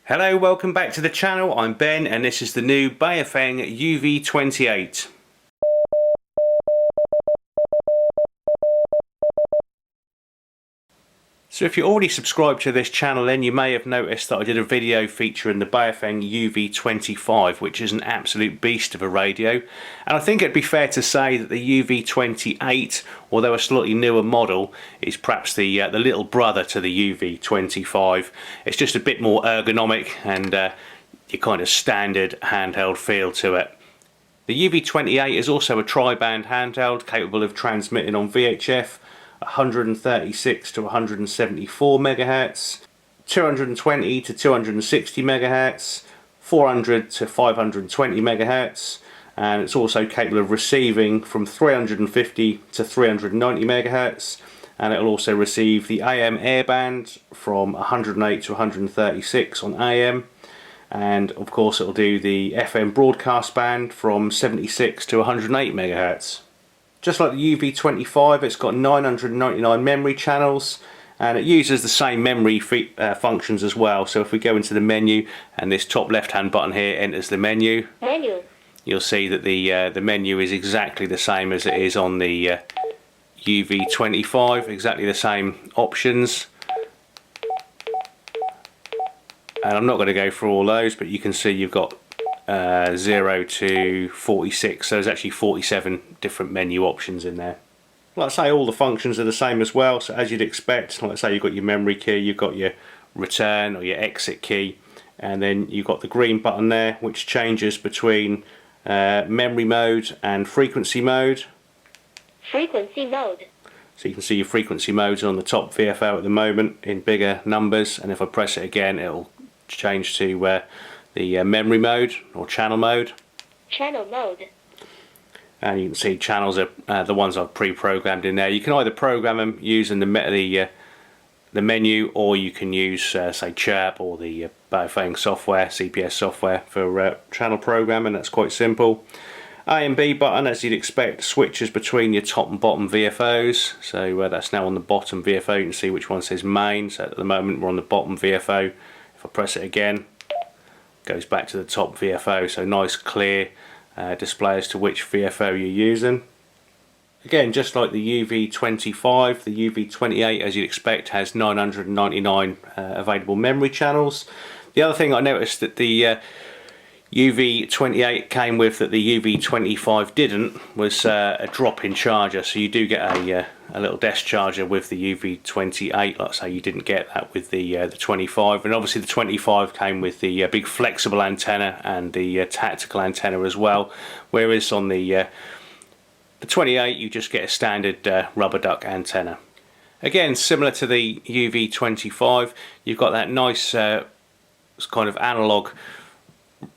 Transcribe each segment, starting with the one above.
Hello, welcome back to the channel. I'm Ben and this is the new Baofeng UV-28. So if you're already subscribed to this channel, then you may have noticed that I did a video featuring the Baofeng UV-25, which is an absolute beast of a radio. And I think it'd be fair to say that the UV-28, although a slightly newer model, is perhaps the little brother to the UV-25. It's just a bit more ergonomic and your kind of standard handheld feel to it. The UV-28 is also a tri-band handheld capable of transmitting on VHF, 136 to 174 megahertz, 220 to 260 megahertz, 400 to 520 megahertz, and it's also capable of receiving from 350 to 390 megahertz, and it will also receive the AM airband from 108 to 136 on AM, and of course it will do the FM broadcast band from 76 to 108 megahertz. Just like the UV-25, it's got 999 memory channels, and it uses the same memory functions as well. So if we go into the menu and this top left hand button here enters the menu, you'll see that the menu is exactly the same as it is on the UV-25, exactly the same options. And I'm not going to go through all those, but you can see you've got 0 to 46, so there's actually 47 different menu options in there. Like I say, all the functions are the same as well, so as you'd expect, like I say, you've got your memory key, you've got your return or your exit key, and then you've got the green button there which changes between memory mode and frequency mode. Frequency mode. So you can see your frequency modes on the top VFO at the moment in bigger numbers, and if I press it again it'll change to the memory mode or channel mode. Channel mode. And you can see channels are the ones I've pre-programmed in there. You can either program them using the menu, or you can use say Chirp or the Baofeng software, CPS software for channel programming. That's quite simple. A and B button, as you'd expect, switches between your top and bottom VFOs. So that's now on the bottom VFO. You can see which one says main. So at the moment we're on the bottom VFO. If I press it again, goes back to the top VFO, so nice clear display as to which VFO you're using. Again, just like the UV-25, the UV-28, as you'd expect, has 999 available memory channels. The other thing I noticed that the UV-28 came with that the UV-25 didn't was a drop-in charger, so you do get a little desk charger with the UV-28. Like I say, you didn't get that with the 25, and obviously the 25 came with the big flexible antenna and the tactical antenna as well, whereas on the 28 you just get a standard rubber duck antenna. Again, similar to the UV-25, you've got that nice kind of analog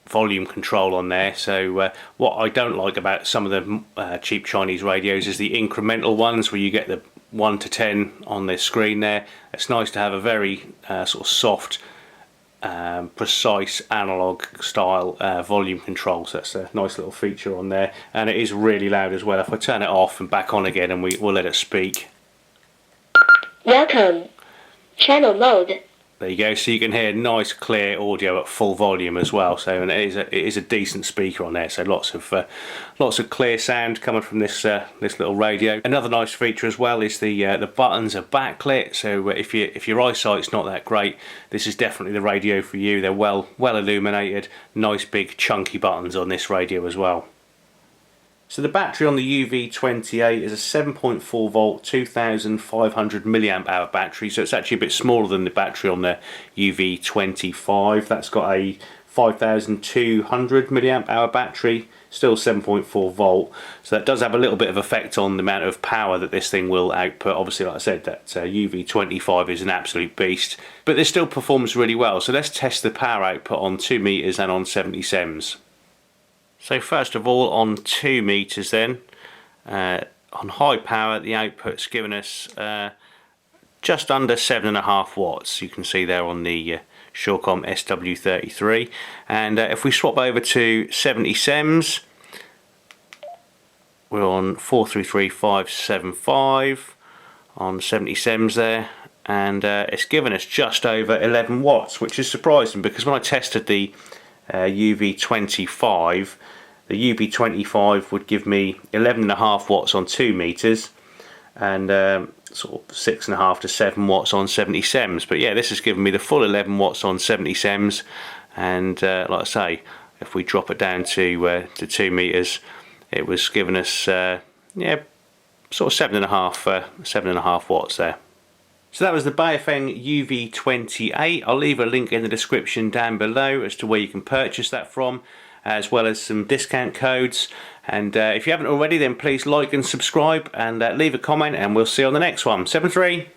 volume control on there. So what I don't like about some of the cheap Chinese radios is the incremental ones where you get the 1 to 10 on the screen there. It's nice to have a very sort of soft, precise analog style volume control. So that's a nice little feature on there, and it is really loud as well. If I turn it off and back on again and we'll let it speak. Welcome. Channel mode. There you go, so you can hear nice clear audio at full volume as well. So, and it is a decent speaker on there. So lots of clear sound coming from this little radio. Another nice feature as well is the buttons are backlit. So if your eyesight's not that great, this is definitely the radio for you. They're well illuminated, nice big chunky buttons on this radio as well. So the battery on the UV-28 is a 7.4 volt 2500 milliamp hour battery, so it's actually a bit smaller than the battery on the UV-25. That's got a 5200 milliamp hour battery, still 7.4 volt, so that does have a little bit of effect on the amount of power that this thing will output. Obviously, like I said, that UV-25 is an absolute beast, but this still performs really well. So let's test the power output on 2 meters and on 70 sems. So first of all, on 2 meters then, on high power the output's given us just under 7.5 watts. You can see there on the Shawcom SW33, and if we swap over to 70 sems, we're on 433,575 on 70 sems there, and it's given us just over 11 watts, which is surprising because when I tested the UV-25, the UV-25 would give me 11.5 watts on 2 meters and sort of 6.5 to 7 watts on 70 sems. But yeah, this has given me the full 11 watts on 70 sems, and like I say, if we drop it down to 2 meters, it was giving us yeah, sort of 7.5 watts there. So that was the Baofeng UV-28. I'll leave a link in the description down below as to where you can purchase that from, as well as some discount codes. And if you haven't already, then please like and subscribe and leave a comment, and we'll see you on the next one. 7-3.